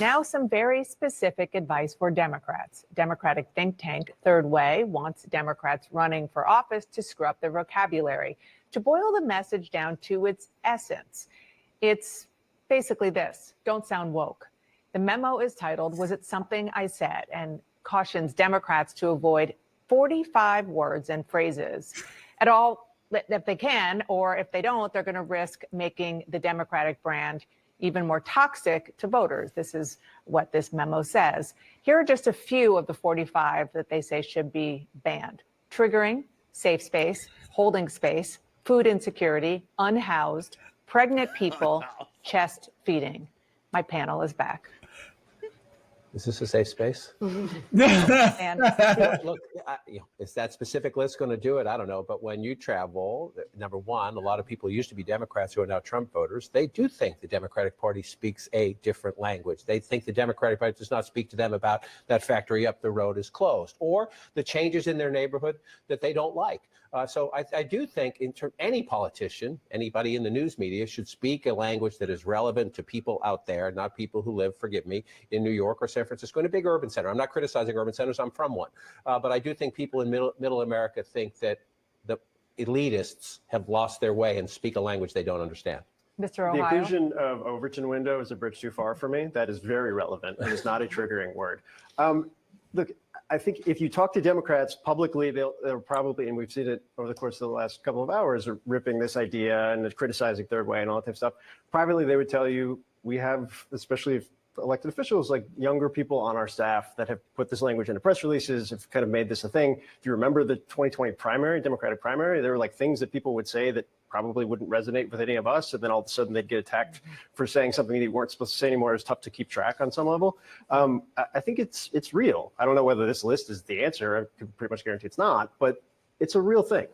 Now, some very specific advice for Democrats. Democratic think tank Third Way wants Democrats running for office to screw up their vocabulary, to boil the message down to its essence. It's basically this: don't sound woke. The memo is titled, "Was It Something I Said?" and cautions Democrats to avoid 45 words and phrases at all if they can, or if they don't, they're going to risk making the Democratic brand even more toxic to voters. This is what this memo says. Here are just a few of the 45 that they say should be banned: triggering, safe space, holding space, food insecurity, unhoused, pregnant people, chest feeding. My panel is back. Is this a safe space? And Look, is that specific list going to do it? I don't know. But when you travel, number one, a lot of people used to be Democrats who are now Trump voters. They do think the Democratic Party speaks a different language. They think the Democratic Party does not speak to them about that factory up the road is closed, or the changes in their neighborhood that they don't like. So I do think any politician, anybody in the news media should speak a language that is relevant to people out there, not people who live, forgive me, in New York or San Francisco, in a big urban center. I'm not criticizing urban centers. I'm from one. But I do think people in middle America think that the elitists have lost their way and speak a language they don't understand. Mr. Ohio. The inclusion of Overton window is a bridge too far for me. That is very relevant and is not a triggering word. Look, I think if you talk to Democrats publicly, they'll probably, and we've seen it over the course of the last couple of hours, are ripping this idea and criticizing Third Way and all that type of stuff. Privately, they would tell you, we have, especially if elected officials, like younger people on our staff that have put this language into press releases, have kind of made this a thing. If you remember the 2020 primary, Democratic primary, there were like things that people would say that probably wouldn't resonate with any of us, and then all of a sudden they'd get attacked for saying something they weren't supposed to say anymore. It's tough to keep track on some level. I think it's real. I don't know whether this list is the answer. I can pretty much guarantee it's not, but it's a real thing.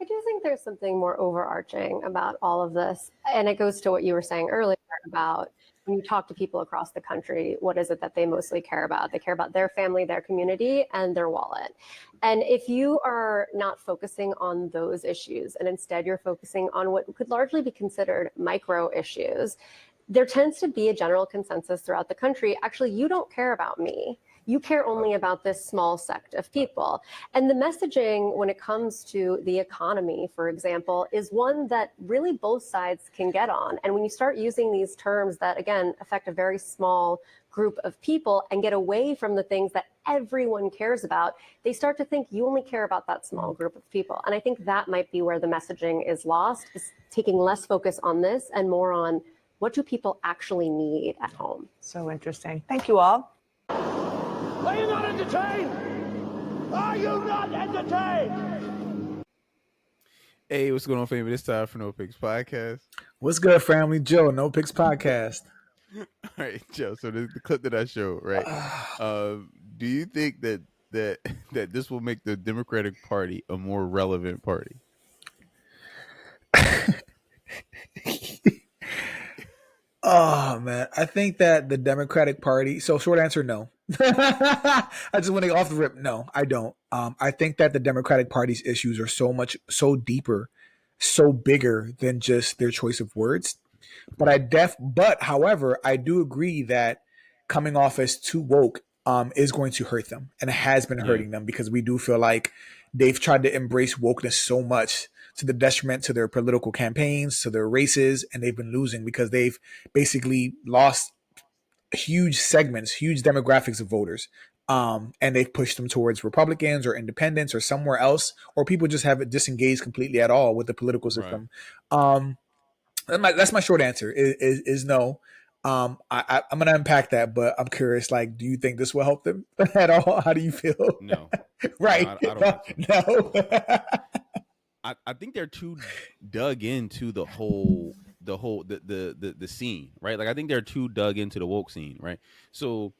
I do think there's something more overarching about all of this, and it goes to what you were saying earlier about when you talk to people across the country, what is it that they mostly care about? They care about their family, their community, and their wallet. And if you are not focusing on those issues, and instead you're focusing on what could largely be considered micro issues, there tends to be a general consensus throughout the country. Actually, you don't care about me. You care only about this small sect of people. And the messaging when it comes to the economy, for example, is one that really both sides can get on. And when you start using these terms that, again, affect a very small group of people and get away from the things that everyone cares about, they start to think you only care about that small group of people. And I think that might be where the messaging is lost, is taking less focus on this and more on what do people actually need at home. So interesting. Thank you all. Are you not entertained? Are you not entertained? Hey, what's going on, family? This time for No Picks Podcast. What's good, family? Joe, No Picks Podcast. All right, Joe. So the clip that I showed, right? Do you think that this will make the Democratic Party a more relevant party? Oh man, I think that the Democratic Party. So short answer, no. I just want to go off the rip. No, I don't. I think that the Democratic Party's issues are so deeper, so bigger than just their choice of words. But however, I do agree that coming off as too woke is going to hurt them, and it has been hurting them, because we do feel like they've tried to embrace wokeness so much to the detriment to their political campaigns, to their races, and they've been losing because they've basically lost huge segments, huge demographics of voters. And they've pushed them towards Republicans or independents or somewhere else, or people just haven't disengaged completely at all with the political system. Right. That's my short answer is no. I'm going to unpack that, but I'm curious, like, do you think this will help them at all? How do you feel? No. Right. No, I don't think so. No. I think they're too dug into the scene, right? Like, I think they're too dug into the woke scene, right? So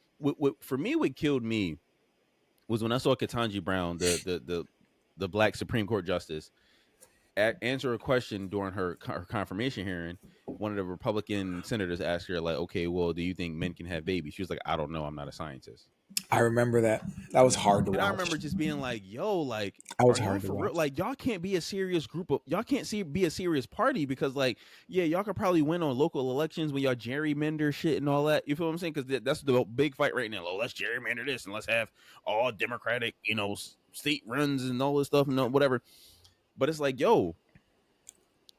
for me, what killed me was when I saw Ketanji Brown, the Black Supreme Court justice, answer a question during her confirmation hearing. One of the Republican senators asked her, like, okay, well, do you think men can have babies? She was like, I don't know. I'm not a scientist. I remember that. That was hard to watch. And I remember just being like, yo, like, I was are y'all hard to for watch. real? Like, y'all can't be a serious be a serious party because, like, yeah, y'all could probably win on local elections when y'all gerrymander shit and all that. You feel what I'm saying? Because that's the big fight right now. Oh, let's gerrymander this and let's have all Democratic, state runs and all this stuff and whatever. But it's like, yo,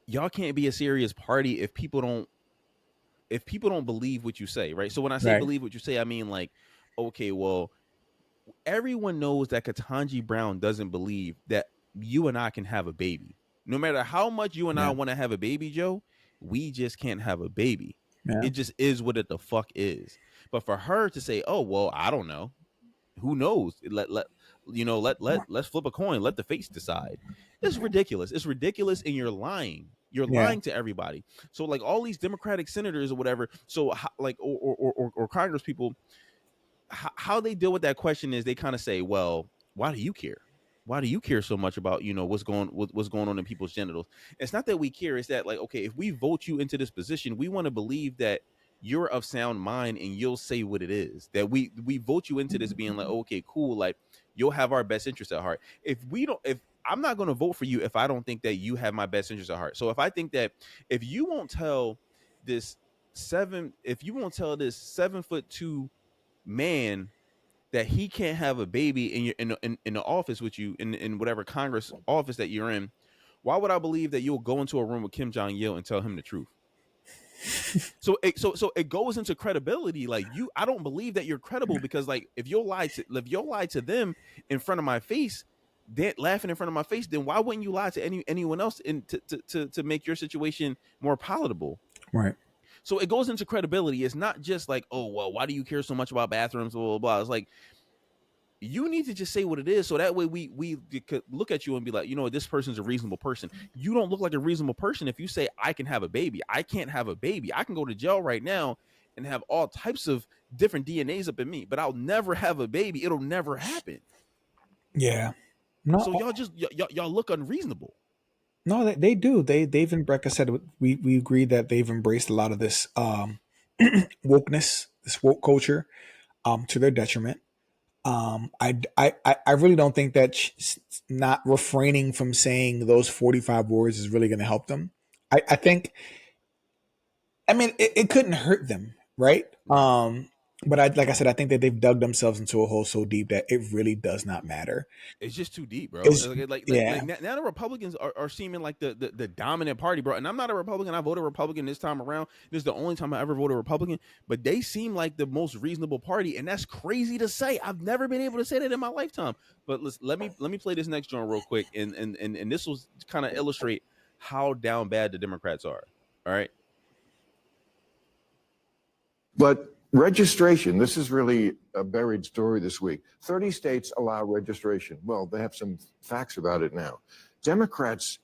y'all can't be a serious party if people don't believe what you say, right? So when I say believe what you say, I mean, like, okay, well, everyone knows that Ketanji Brown doesn't believe that you and I can have a baby. No matter how much you and I want to have a baby, Joe, we just can't have a baby. It just is what it the fuck is. But for her to say, oh, well, I don't know. Who knows? Let's flip a coin. Let the fates decide. It's ridiculous. It's ridiculous, and you're lying. You're lying to everybody. So, like, all these Democratic senators or whatever, so like, or Congress people, how they deal with that question is they kind of say, well, why do you care? Why do you care so much about, what's going on in people's genitals? It's not that we care. It's that, like, okay, if we vote you into this position, we want to believe that you're of sound mind and you'll say what it is. That we vote you into this being like, okay, cool, like, you'll have our best interest at heart. If I'm not going to vote for you if I don't think that you have my best interest at heart. So if I think that if you won't tell this 7'2" man that he can't have a baby in the office with you in whatever Congress office that you're in, why would I believe that you'll go into a room with Kim Jong-il and tell him the truth? So it goes into credibility. Like, I don't believe that you're credible because, like, if you'll lie to them in front of my face, laughing in front of my face, then why wouldn't you lie to anyone else to make your situation more palatable? Right. So it goes into credibility. It's not just like, oh, well, why do you care so much about bathrooms, blah, blah, blah. It's like, you need to just say what it is. So that way we could look at you and be like, this person's a reasonable person. You don't look like a reasonable person if you say, I can have a baby. I can't have a baby. I can go to jail right now and have all types of different DNAs up in me, but I'll never have a baby. It'll never happen. Yeah. No. So y'all look unreasonable. No, they do. They've, like I said, we agree that they've embraced a lot of this wokeness, this woke culture, to their detriment. I really don't think that not refraining from saying those 45 words is really going to help them. I think, it couldn't hurt them, right? But like I said, I think that they've dug themselves into a hole so deep that it really does not matter. It's just too deep, bro. Like now the Republicans are seeming like the dominant party, bro. And I'm not a Republican. I voted Republican this time around. This is the only time I ever voted Republican. But they seem like the most reasonable party, and that's crazy to say. I've never been able to say that in my lifetime. But let me play this next joint real quick, and this will kind of illustrate how down bad the Democrats are. All right. But registration, this is really a buried story this week. 30 states allow registration. Well, they have some facts about it now. Democrats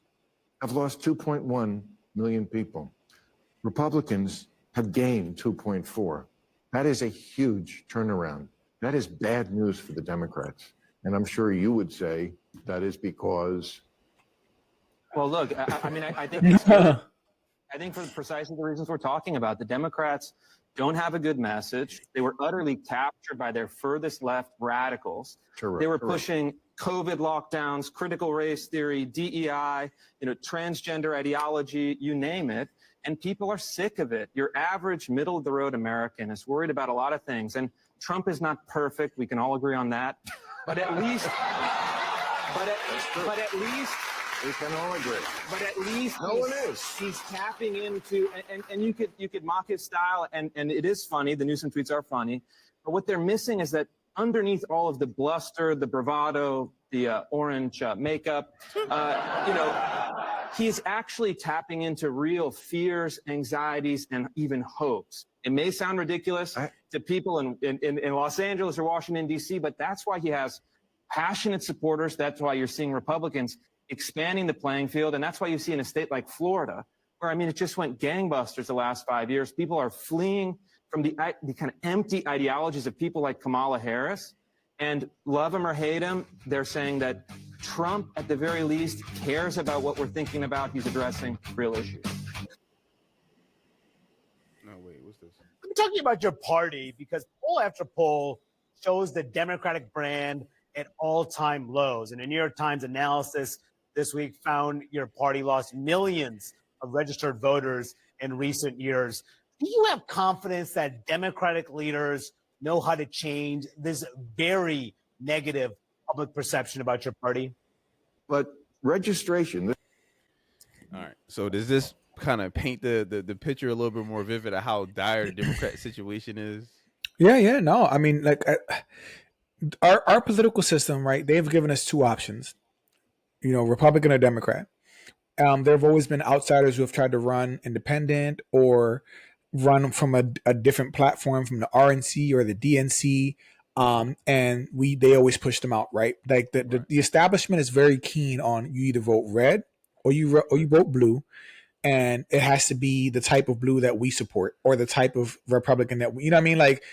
have lost 2.1 million people. Republicans have gained 2.4. That is a huge turnaround. That is bad news for the Democrats. And I'm sure you would say that is because... Well, look, I think it's good. I think for precisely the reasons we're talking about, the Democrats don't have a good message. They were utterly captured by their furthest left radicals. They were pushing COVID lockdowns, critical race theory, DEI, transgender ideology, you name it. And people are sick of it. Your average middle of the road American is worried about a lot of things. And Trump is not perfect. We can all agree on that. But at least, we can all agree. But at least no one is. He's tapping into, and you could mock his style, and it is funny. The Newsom tweets are funny, but what they're missing is that underneath all of the bluster, the bravado, the orange makeup, he's actually tapping into real fears, anxieties, and even hopes. It may sound ridiculous to people in Los Angeles or Washington, D.C., but that's why he has passionate supporters. That's why you're seeing Republicans expanding the playing field. And that's why you see in a state like Florida, where, it just went gangbusters the last 5 years. People are fleeing from the kind of empty ideologies of people like Kamala Harris. And love him or hate him, they're saying that Trump, at the very least, cares about what we're thinking about. He's addressing real issues. No, wait, what's this? I'm talking about your party because poll after poll shows the Democratic brand at all-time lows. And a New York Times analysis this week found your party lost millions of registered voters in recent years. Do you have confidence that Democratic leaders know how to change this very negative public perception about your party? But registration. All right. So does this kind of paint the picture a little bit more vivid of how dire the Democrat situation is? Yeah. No, I mean, like our political system, right? They've given us two options, Republican or Democrat. There have always been outsiders who have tried to run independent or run from a different platform, from the RNC or the DNC. And they always push them out, right? Like the establishment is very keen on you either vote red or you vote blue, and it has to be the type of blue that we support or the type of Republican that we, you know what I mean? Like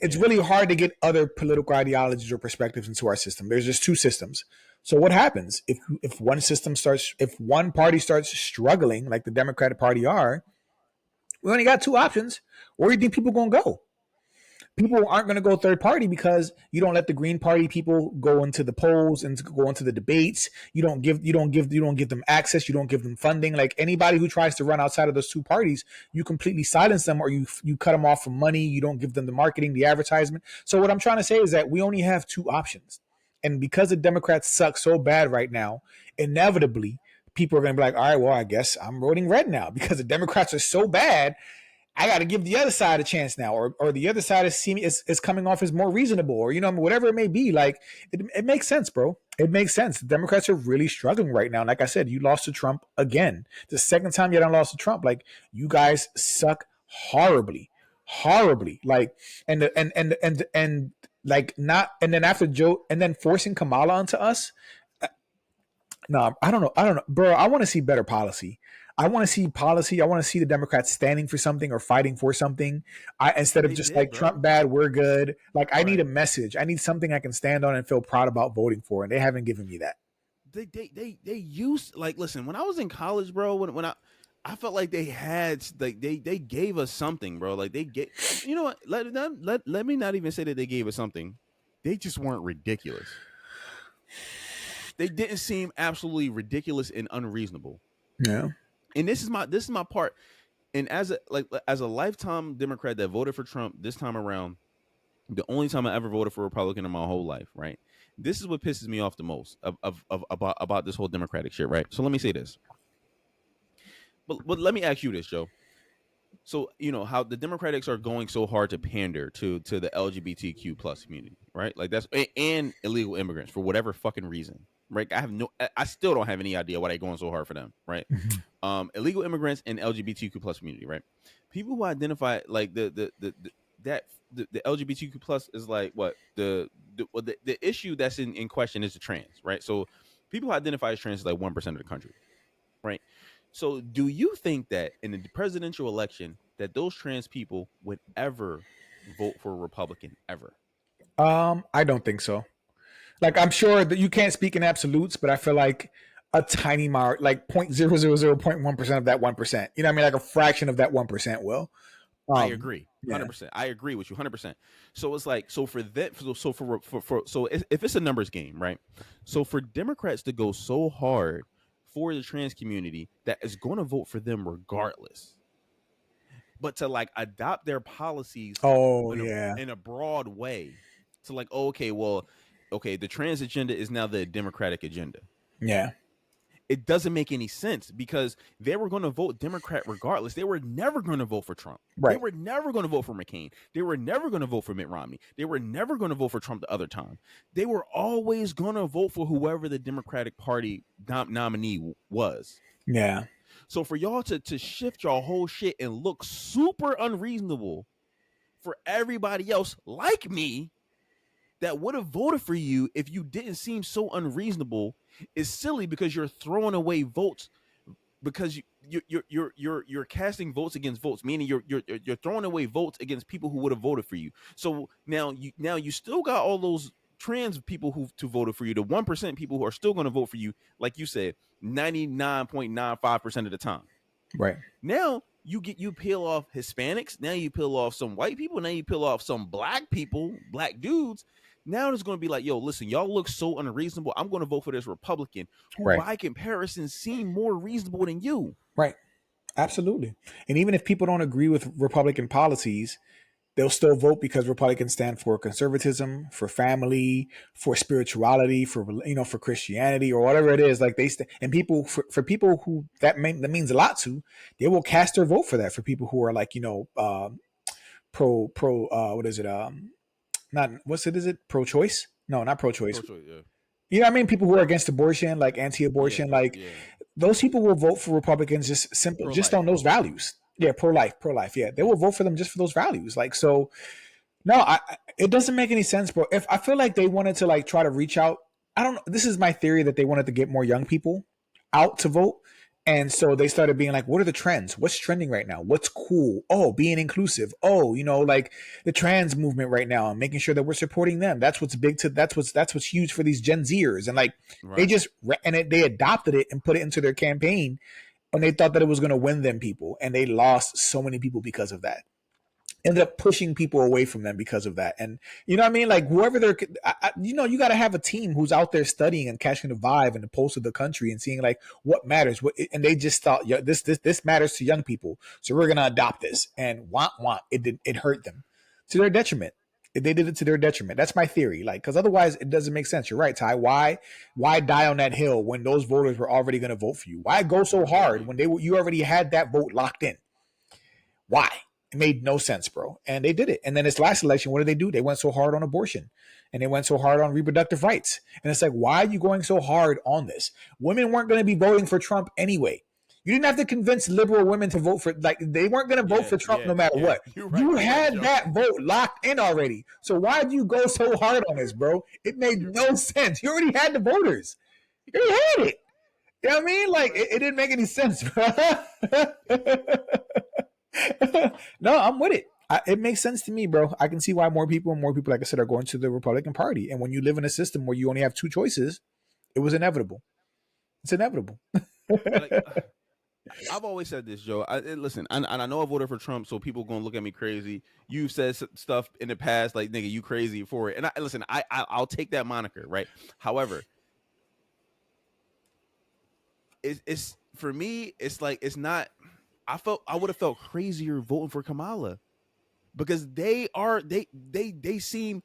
it's really hard to get other political ideologies or perspectives into our system. There's just two systems. So what happens if one party starts struggling, like the Democratic Party are? We only got two options. Where do you think people going to go? People aren't going to go third party because you don't let the Green Party people go into the polls and go into the debates. You don't give them access. You don't give them funding. Like anybody who tries to run outside of those two parties, you completely silence them or you cut them off from money. You don't give them the marketing, the advertisement. So what I'm trying to say is that we only have two options. And because the Democrats suck so bad right now, inevitably people are going to be like, all right, well, I guess I'm voting red now because the Democrats are so bad. I got to give the other side a chance now, or the other side is coming off as more reasonable, or whatever it may be. Like it makes sense, bro. It makes sense. The Democrats are really struggling right now. And like I said, you lost to Trump again. The second time you done lost to Trump. Like you guys suck horribly. Like and like not, and then after Joe, and then forcing Kamala onto us. No, I don't know, bro. I want to see better policy. I want to see policy. I want to see the Democrats standing for something or fighting for something. Instead of just like, bro, Trump bad, we're good. Like I need a message. I need something I can stand on and feel proud about voting for. And they haven't given me that. They used, like, listen, when I was in college, bro, when I felt like they had, like, they gave us something, bro. Like they gave, you know what? Let me not even say that they gave us something. They just weren't ridiculous. They didn't seem absolutely ridiculous and unreasonable. Yeah. And this is my part. And as a lifetime Democrat that voted for Trump this time around, the only time I ever voted for a Republican in my whole life, right? This is what pisses me off the most about this whole Democratic shit, right? So let me say this. But let me ask you this, Joe. So, how the Democrats are going so hard to pander to the LGBTQ plus community, right? Like that's, and illegal immigrants for whatever fucking reason, right? I still don't have any idea why they're going so hard for them, right? Illegal immigrants and LGBTQ plus community, right? People who identify like the LGBTQ plus is like what the issue that's in question is the trans, right? So people who identify as trans is like 1% of the country, right? So do you think that in the presidential election that those trans people would ever vote for a Republican ever? I don't think so. Like, I'm sure that you can't speak in absolutes, but I feel like a tiny mark, like 0.000.1% of that 1%. You know what I mean? Like a fraction of that 1% will. I agree, 100%. Yeah. I agree with you, 100%. So it's like, so for that, so if it's a numbers game, right? So for Democrats to go so hard for the trans community that is going to vote for them regardless, but to like adopt their policies in a broad way, to like, the trans agenda is now the Democratic agenda. Yeah. It doesn't make any sense because they were going to vote Democrat regardless. They were never going to vote for Trump. Right. They were never going to vote for McCain. They were never going to vote for Mitt Romney. They were never going to vote for Trump the other time. They were always going to vote for whoever the Democratic Party nominee was. Yeah. So for y'all to shift your whole shit and look super unreasonable for everybody else like me that would have voted for you if you didn't seem so unreasonable is silly because you're throwing away votes because you're casting votes against votes, meaning you're throwing away votes against people who would have voted for you. So now you still got all those trans people who voted for you, the 1% people who are still going to vote for you, like you said, 99.95% of the time. Right. Now you peel off Hispanics. Now you peel off some white people. Now you peel off some black people, black dudes. Now it's going to be like, yo, listen, y'all look so unreasonable. I'm going to vote for this Republican who, Right. by comparison, seem more reasonable than you. Right. Absolutely. And even if people don't agree with Republican policies, they'll still vote because Republicans stand for conservatism, for family, for spirituality, for Christianity or whatever it is. Like and people for people who that means a lot to, they will cast their vote for that. For people who are like what is it? Not what's it? Is it pro-choice? No, not pro-choice. Pro-choice, yeah. You know what I mean? People who are against abortion, like anti-abortion, those people will vote for Republicans just on those values. Yeah, pro-life. Yeah, they will vote for them just for those values. Like, so, no, it doesn't make any sense, bro. If I feel like they wanted to like try to reach out, I don't know. This is my theory that they wanted to get more young people out to vote. And so they started being like, what are the trends? What's trending right now? What's cool? Oh, being inclusive. Oh, like the trans movement right now and making sure that we're supporting them. That's what's big that's what's huge for these Gen Zers. And like, they just, they adopted it and put it into their campaign and they thought that it was going to win them people. And they lost so many people because of that. Ended up pushing people away from them because of that. And you know what I mean? Like whoever you got to have a team who's out there studying and catching the vibe and the pulse of the country and seeing like what matters. And they just thought, yeah, this matters to young people. So we're going to adopt this and it hurt them to their detriment. They did it to their detriment. That's my theory. Like, cause otherwise it doesn't make sense. You're right, Ty. Why die on that hill when those voters were already going to vote for you? Why go so hard when you already had that vote locked in? Why? It made no sense, bro. And they did it. And then this last election, what did they do? They went so hard on abortion and they went so hard on reproductive rights. And it's like, why are you going so hard on this? Women weren't going to be voting for Trump anyway. You didn't have to convince liberal women to vote for, like, they weren't going to vote for Trump no matter what. Right, you had that vote locked in already. So why did you go so hard on this, bro? It made no sense. You already had the voters. You already had it. You know what I mean? Like, it didn't make any sense, bro. No, I'm with it. It makes sense to me, bro. I can see why more people, like I said, are going to the Republican Party. And when you live in a system where you only have two choices, it was inevitable. It's inevitable. I've always said this, Joe. Listen, I know I voted for Trump, so people gonna look at me crazy. You've said stuff in the past, like nigga, you crazy for it. And I'll take that moniker, right? However, it's for me, it's like it's not. I would have felt crazier voting for Kamala because they seem,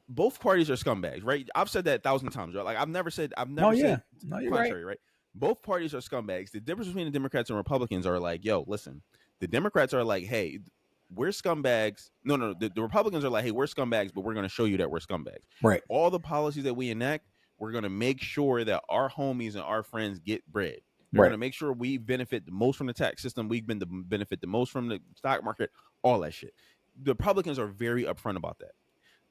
both parties are scumbags, right? I've said that 1,000 times, right? Like I've never said said contrary, right? Both parties are scumbags. The difference between the Democrats and Republicans are like, yo, listen, the Democrats are like, hey, we're scumbags. No, the Republicans are like, hey, we're scumbags, but we're going to show you that we're scumbags. Right. All the policies that we enact, we're going to make sure that our homies and our friends get bread. We're going to make sure we benefit the most from the tax system. We benefit the most from the stock market, all that shit. The Republicans are very upfront about that.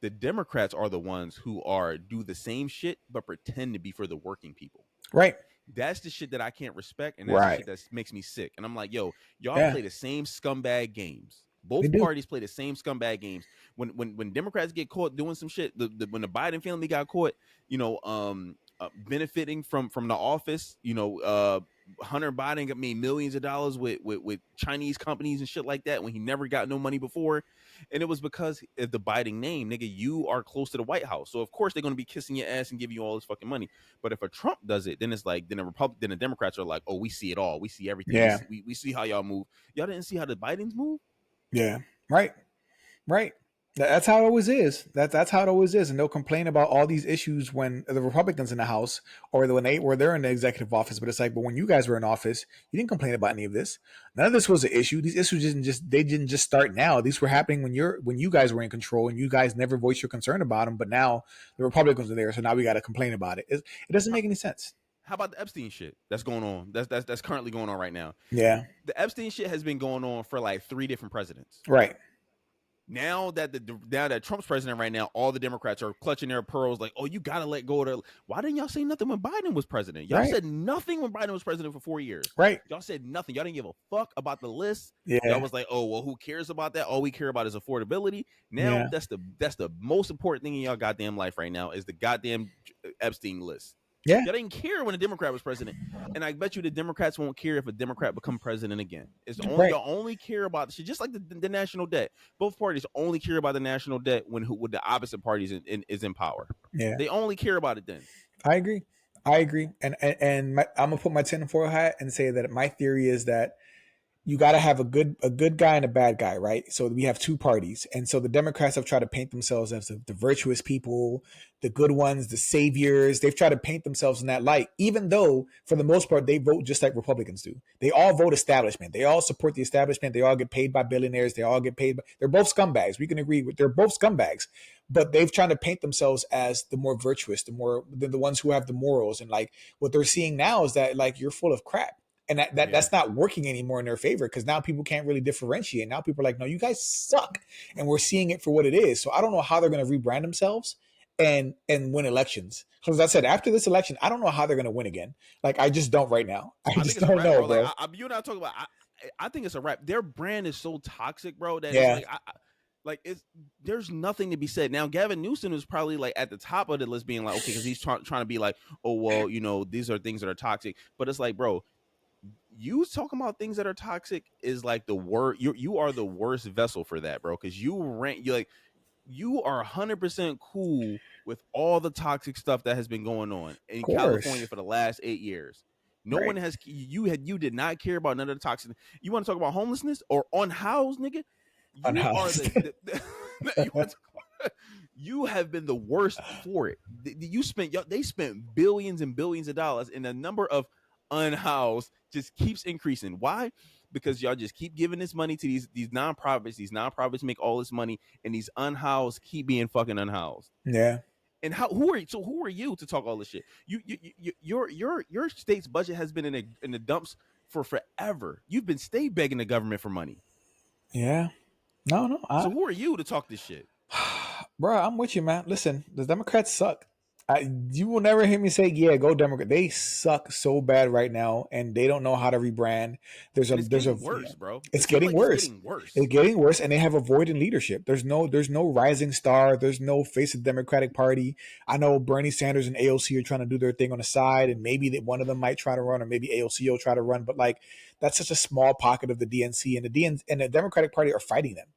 The Democrats are the ones who do the same shit, but pretend to be for the working people. Right. That's the shit that I can't respect. And that's the shit that makes me sick. And I'm like, yo, y'all play the same scumbag games. Both parties play the same scumbag games. When Democrats get caught doing some shit, when the Biden family got caught, benefiting from the office, Hunter Biden made millions of dollars with Chinese companies and shit like that when he never got no money before. And it was because of the Biden name, nigga, you are close to the White House. So of course they're going to be kissing your ass and giving you all this fucking money. But if a Trump does it, then it's like, then the Democrats are like, oh, we see it all. We see everything. Yeah. We see how y'all move. Y'all didn't see how the Bidens move? Yeah. Right. That's how it always is. That's how it always is. And they'll complain about all these issues when the Republicans in the House or when they're in the executive office. But it's like, but when you guys were in office, you didn't complain about any of this. None of this was an issue. These issues didn't just start now. These were happening when you guys were in control and you guys never voiced your concern about them. But now the Republicans are there, so now we got to complain about it. It doesn't make any sense. How about the Epstein shit that's going on? That's currently going on right now. Yeah. The Epstein shit has been going on for like 3 different presidents. Right. Now that Trump's president right now, all the Democrats are clutching their pearls like, oh, you gotta let go of the. Why didn't y'all say nothing when Biden was president? Y'all said nothing when Biden was president for 4 years. Right. Y'all said nothing. Y'all didn't give a fuck about the list. Yeah. Y'all was like, oh well, who cares about that? All we care about is affordability. Now that's the most important thing in y'all goddamn life right now is the goddamn Epstein list. Yeah. Y'all didn't care when a Democrat was president. And I bet you the Democrats won't care if a Democrat become president again. It's only y'all only care about the shit, just like the national debt. Both parties only care about the national debt when the opposite party is in power. Yeah. They only care about it then. I agree. And I'm gonna put my tinfoil hat and say that my theory is that you got to have a good guy and a bad guy, right? So we have two parties. And so the Democrats have tried to paint themselves as the virtuous people, the good ones, the saviors. They've tried to paint themselves in that light, even though for the most part, they vote just like Republicans do. They all vote establishment. They all support the establishment. They all get paid by billionaires. They all get paid. They're both scumbags. We can agree with they're both scumbags, but they've tried to paint themselves as the more virtuous, the ones who have the morals. And like what they're seeing now is that like, you're full of crap. And that's not working anymore in their favor because now people can't really differentiate. Now people are like, no, you guys suck. And we're seeing it for what it is. So I don't know how they're going to rebrand themselves and win elections. Because as I said, after this election, I don't know how they're going to win again. Like, I just don't right now. I just don't know, bro. Like, you and I talk about, I think it's a wrap. Their brand is so toxic, bro, that it's like, there's nothing to be said. Now, Gavin Newsom is probably like at the top of the list being like, okay, because he's trying to be like, oh, well, you know, these are things that are toxic. But it's like, bro, you talking about things that are toxic is like the word. You are the worst vessel for that, bro. Because you are 100% cool with all the toxic stuff that has been going on in California for the last 8 years. No one has. You did not care about none of the toxic. You want to talk about homelessness or unhoused, nigga? You have been the worst for it. They spent billions and billions of dollars, and the number of unhoused just keeps increasing. Why? Because y'all just keep giving this money to these nonprofits. These nonprofits make all this money, and these unhoused keep being fucking unhoused. Yeah. And who are you to talk all this shit? Your state's budget has been in the dumps for forever. You've been begging the government for money. Yeah. No. So who are you to talk this shit? Bro, I'm with you, man. Listen, the Democrats suck. You will never hear me say, yeah, go Democrat. They suck so bad right now, and they don't know how to rebrand. It's getting worse, bro. It's getting worse. It's getting worse, and they have a void in leadership. There's no rising star. There's no face of the Democratic Party. I know Bernie Sanders and AOC are trying to do their thing on the side, and maybe one of them might try to run, or maybe AOC will try to run. But like, that's such a small pocket of the DNC, and the Democratic Party are fighting them.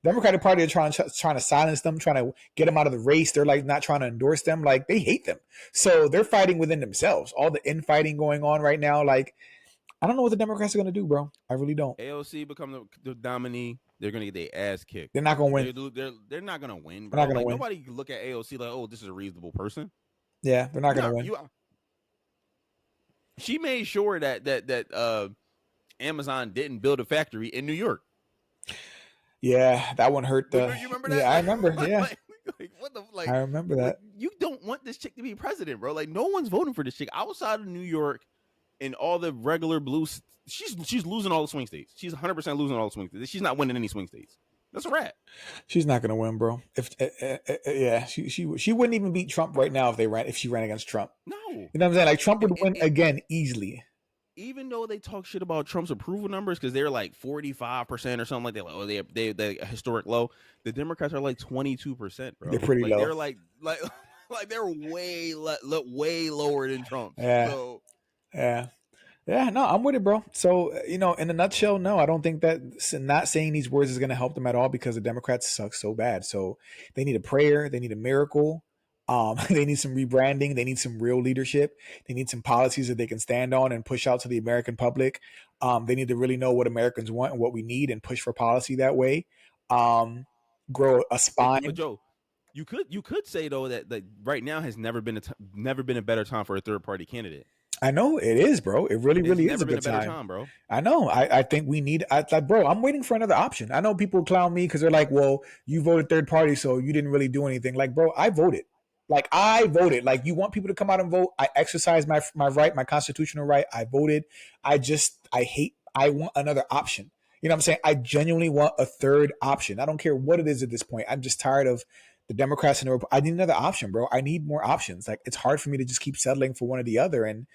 Democratic Party are trying to silence them, trying to get them out of the race. They're like not trying to endorse them. Like, they hate them. So they're fighting within themselves. All the infighting going on right now. Like, I don't know what the Democrats are going to do, bro. I really don't. AOC become the nominee. They're going to get their ass kicked. They're not going to win. They're not going to win, bro. Like, nobody can look at AOC like, oh, this is a reasonable person. Yeah, they're not going to win. She made sure that Amazon didn't build a factory in New York. Yeah, that one hurt. You remember that? Yeah, I remember. Yeah, I remember that. You don't want this chick to be president, bro. Like, no one's voting for this chick outside of New York and all the regular blue. She's losing all the swing states. She's 100% losing all the swing states. She's not winning any swing states. That's a rat. She's not gonna win, bro. She wouldn't even beat Trump right now if she ran against Trump. No, you know what I'm saying? Like, Trump would win again easily. Even though they talk shit about Trump's approval numbers because they're like 45% or something like that, like, oh, they historic low. The Democrats are like 22%, bro. They're pretty low. They're like they're way lower than Trump. Yeah. So, yeah. No, I'm with it, bro. So, in a nutshell, no, I don't think that not saying these words is going to help them at all because the Democrats suck so bad. So they need a prayer. They need a miracle. They need some rebranding. They need some real leadership. They need some policies that they can stand on and push out to the American public. They need to really know what Americans want and what we need and push for policy that way. Grow a spine. But Joe, you could say though that right now has never been a better time for a third party candidate. I know it is, bro. It really is a good time, bro. I know. I think we need. Bro, I'm waiting for another option. I know people clown me because they're like, "Well, you voted third party, so you didn't really do anything." Like, bro, I voted. Like, you want people to come out and vote. I exercise my right, my constitutional right. I voted. I want another option. You know what I'm saying? I genuinely want a third option. I don't care what it is at this point. I'm just tired of the Democrats and I need another option, bro. I need more options. Like, it's hard for me to just keep settling for one or the other, and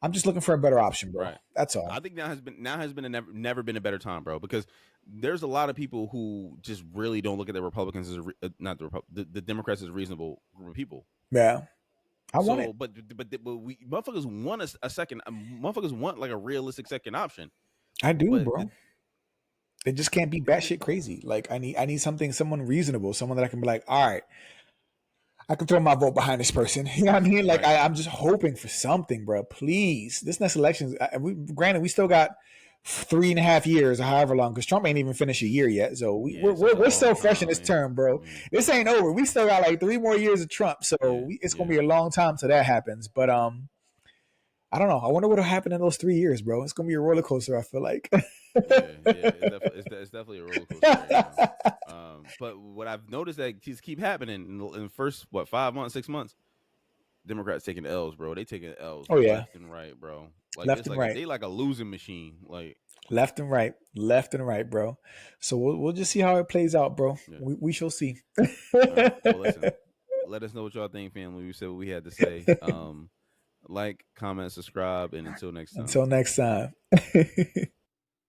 I'm just looking for a better option, bro. Right. That's all. I think now has been never been a better time, bro, because there's a lot of people who just really don't look at the Republicans as the Democrats as a reasonable group of people. Yeah. I want it. But we motherfuckers want a second. Motherfuckers want like a realistic second option. I do, But bro. It just can't be batshit crazy. Like, I need someone reasonable, someone that I can be like, all right, I can throw my vote behind this person. You know what I mean? Like, Right. I'm just hoping for something, bro. Please, this next election, granted, we still got 3.5 years or however long, because Trump ain't even finished a year yet. So we're still fresh in this term, bro. This ain't over. We still got like 3 more years of Trump. So it's gonna be a long time till that happens. But I don't know. I wonder what'll happen in those 3 years, bro. It's gonna be a roller coaster, I feel like. It's definitely a roller coaster right now. But what I've noticed that just keep happening in the first 5 months, 6 months, Democrats taking L's, bro. They taking L's left and right, bro. Like, Left it's and like right. They like a losing machine. Like, left and right, bro. So we'll just see how it plays out, bro. Yeah. We shall see. well, listen, let us know what y'all think, family. We said what we had to say. Like, comment, subscribe, and until next time. Until next time.